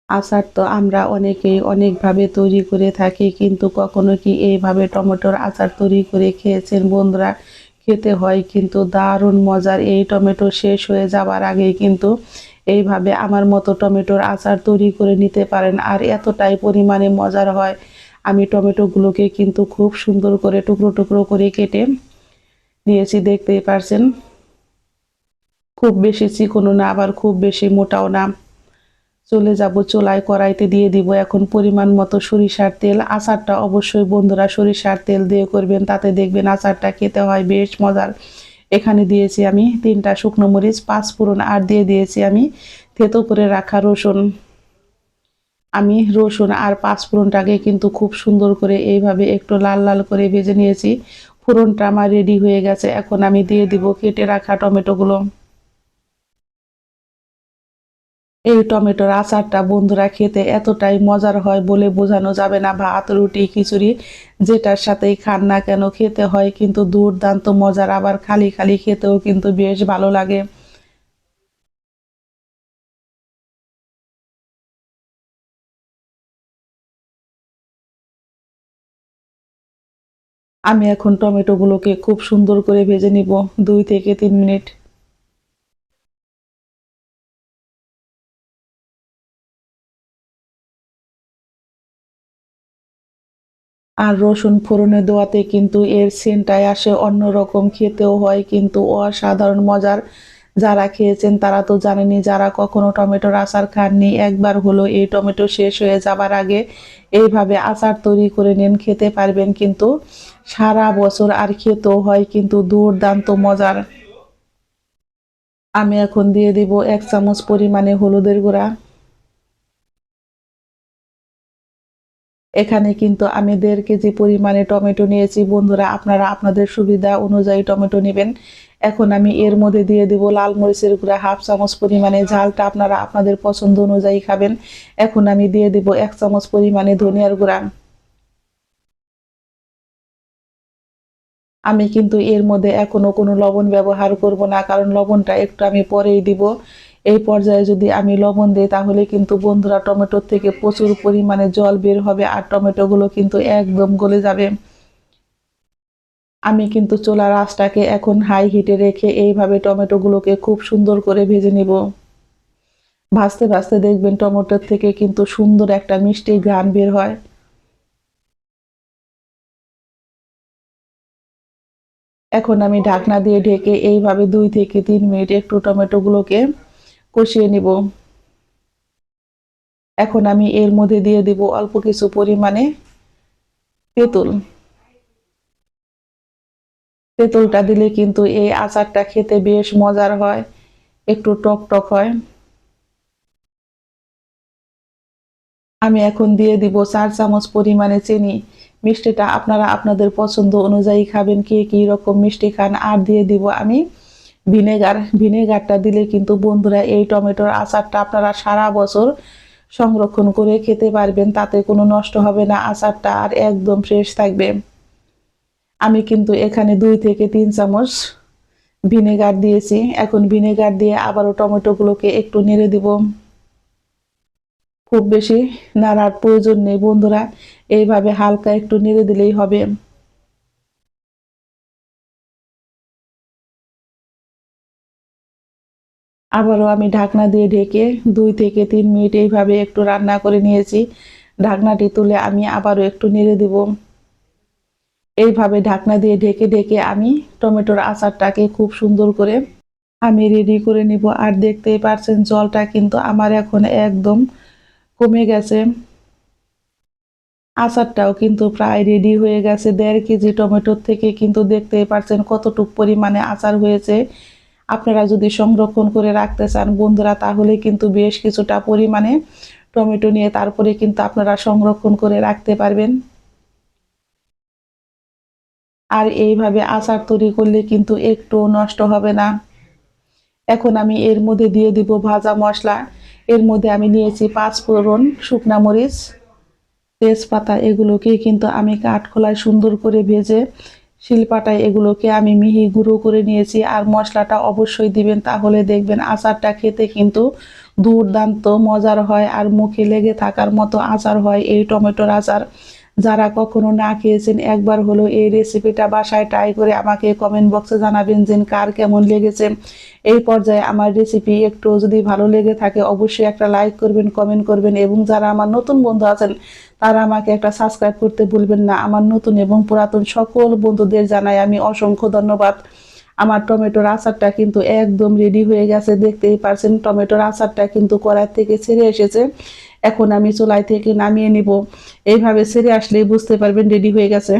আচার তো আমরা অনেকেই অনেকভাবে তৈরি করে থাকি, কিন্তু কখনো কি এইভাবে টমেটোর আচার তৈরি করে খেয়েছেন বন্ধুরা? খেতে হয় কিন্তু দারুণ মজার। এই টমেটো শেষ হয়ে যাবার আগেই কিন্তু এইভাবে আমার মতো টমেটোর আচার তৈরি করে নিতে পারেন, আর এতটাই পরিমাণে মজার হয়। আমি টমেটোগুলোকে কিন্তু খুব সুন্দর করে টুকরো টুকরো করে কেটে নিয়েছি, দেখতেই পারছেন। খুব বেশি চিকনও না, আবার খুব বেশি মোটাও না। চলে যাব চুলায়, কড়াইতে দিয়ে দিব এখন পরিমাণ মতো সরিষার তেল। আচারটা অবশ্যই বন্ধুরা সরিষার তেল দিয়ে করবেন, তাতে দেখবেন আচারটা খেতে হয় বেশ মজার। এখানে দিয়েছি আমি 3টা শুকনো মরিচ, 5 ফোড়ন, আর দিয়ে দিয়েছি আমি থেতো করে রাখা রসুন। আমি রসুন আর 5 ফোড়নটাকে কিন্তু খুব সুন্দর করে এইভাবে একটু লাল লাল করে ভেজে নিয়েছি। ফোড়নটা আমার রেডি হয়ে গেছে, এখন আমি দিয়ে দিব কেটে রাখা টমেটোগুলো। এই টমেটোর আচারটা বন্ধুরা খেতে এতটাই মজার হয় বলে বোঝানো যাবে না। ভাত, রুটি, খিচুড়ি যেটার সাথেই খান না কেন খেতে হয় কিন্তু দুর্দান্ত মজার, আবার খালি খালি খেতেও কিন্তু বেশ ভালো লাগে। আমি এখন টমেটোগুলোকে খুব সুন্দর করে ভেজে নিব 2 থেকে 3 মিনিট। আর রসুন ফোড়নে দেওয়াতে কিন্তু এর সেন্টটাই আসে অন্যরকম, খেতেও হয় কিন্তু অসাধারণ মজার। যারা খেয়েছেন তারা তো জানেনই, যারা কখনো টমেটোর আচার খাননি একবার হলো এই টমেটো শেষ হয়ে যাবার আগে এইভাবে আচার তৈরি করে নেন, খেতে পারবেন কিন্তু সারা বছর, আর খেতেও হয় কিন্তু দুর্দান্ত মজার। আমি এখন দিয়ে দিব 1 চামচ পরিমাণে হলুদের গুঁড়া। এখানে কিন্তু আমি 1.5 কেজি পরিমাণে টমেটো নিয়েছি বন্ধুরা, আপনারা আপনাদের সুবিধা অনুযায়ী টমেটো নেবেন। এখন আমি এর মধ্যে দিয়ে দেব লাল মরিচের গুঁড়া 1/2 চামচ পরিমাণে, ঝালটা আপনারা আপনাদের পছন্দ অনুযায়ী খাবেন। এখন আমি দিয়ে দেব 1 চামচ পরিমাণে ধনিয়ার গুঁড়া। আমি কিন্তু এর মধ্যে এখনো কোনো লবণ ব্যবহার করব না, কারণ লবণটা একটু আমি পরেই দিব। এই পর্যায়ে যদি আমি লবণ দিই তাহলে কিন্তু বন্ধুরা টমেটোর থেকে প্রচুর পরিমাণে জল বের হবে, আর টমেটোগুলো কিন্তু একদম গলে যাবে। আমি কিন্তু চুলার আঁচটাকে এখন হাই হিটে রেখে এইভাবে টমেটোগুলোকে খুব সুন্দর করে ভেজে নিব। ভাজতে ভাজতে দেখবেন টমেটোর থেকে কিন্তু সুন্দর একটা মিষ্টি ঘ্রাণ বের হয়। এখন আমি ঢাকনা দিয়ে ঢেকে এইভাবে 2 থেকে 3 মিনিট একটু টমেটোগুলোকে কষিয়ে নিব। এখন আমি এর মধ্যে দিয়ে দিব অল্প কিছু পরিমাণে তেঁতুল। তেঁতুলটা দিলে কিন্তু এই আচারটা খেতে বেশ মজার হয়, একটু টক টক হয়। আমি এখন দিয়ে দিব 4 চামচ পরিমাণে চিনি। মিষ্টিটা আপনারা আপনাদের পছন্দ অনুযায়ী খাবেন, কে কি রকম মিষ্টি খান। আর দিয়ে দিব আমি ভিনেগার। ভিনেগারটা দিলে কিন্তু বন্ধুরা এই টমেটোর আচারটা আপনারা সারা বছর সংরক্ষণ করে খেতে পারবেন, তাতে কোনো নষ্ট হবে না, আচারটা আর একদম ফ্রেশ থাকবে। আমি কিন্তু এখানে 2 থেকে 3 চামচ ভিনেগার দিয়েছি। এখন ভিনেগার দিয়ে আবারও টমেটোগুলোকে একটু নেড়ে দিব। খুব বেশি নাড়ার প্রয়োজন নেই বন্ধুরা, এইভাবে হালকা একটু নেড়ে দিলেই হবে। আবারও আমি ঢাকনা দিয়ে ঢেকে 2 থেকে 3 মিনিট এইভাবে একটু রান্না করে নিয়েছি। ঢাকনাটি তুলে আমি আবারও একটু নেড়ে দিব। এইভাবে ঢাকনা দিয়ে ঢেকে ঢেকে আমি টমেটোর আচারটাকে খুব সুন্দর করে আমি রেডি করে নিব। আর দেখতেই পারছেন জলটা কিন্তু আমার এখন একদম কমে গেছে। আচারটাও কিন্তু প্রায় রেডি হয়ে গেছে। 1.5 কেজি টমেটোর থেকে কিন্তু দেখতেই পারছেন কতটুকু পরিমাণে আচার হয়েছে। আপনারা যদি সংরক্ষণ করে রাখতে চান বন্ধুরা তাহলে কিন্তু বেশ কিছুটা পরিমাণে টমেটো নিয়ে তারপরে কিন্তু আপনারা সংরক্ষণ করে রাখতে পারবেন। আর এইভাবে আচার তৈরি করলে কিন্তু একটুও নষ্ট হবে না। এখন আমি এর মধ্যে দিয়ে দিব ভাজা মশলা। এর মধ্যে আমি নিয়েছি 5 ফোড়ন, শুকনা মরিচ, তেজপাতা, এগুলোকে কিন্তু আমি কাঠখোলায় সুন্দর করে ভেজে শিলপাটায় এগুলোকে আমি মিহি গুঁড়ো করে নিয়েছি। আর মশলাটা অবশ্যই দিবেন, তাহলে দেখবেন আচারটা খেতে কিন্তু দুর্দান্ত মজার হয় আর মুখে লেগে থাকার মতো আচার হয় এই টমেটোর আচার। যারা কখনো না খেয়েছেন একবার হলো এই রেসিপিটা বাসায় ট্রাই করে আমাকে কমেন্ট বক্সে জানাবেন যে কার কেমন লেগেছে। এই পর্যায়ে আমার রেসিপি একটু যদি ভালো লেগে থাকে অবশ্যই একটা লাইক করবেন, কমেন্ট করবেন, এবং যারা আমার নতুন বন্ধু আছেন তারা আমাকে একটা সাবস্ক্রাইব করতে ভুলবেন না। আমার নতুন এবং পুরাতন সকল বন্ধুদের জানাই আমি অসংখ্য ধন্যবাদ। আমার টমেটোর আচারটা কিন্তু একদম রেডি হয়ে গেছে, দেখতেই পারছেন টমেটোর আচারটা কিন্তু কড়াই থেকে ছেড়ে এসেছে। এখন আমি চুলাই থেকে নামিয়ে নিব। এইভাবে ছেড়ে আসলেই বুঝতে পারবেন রেডি হয়ে গেছে।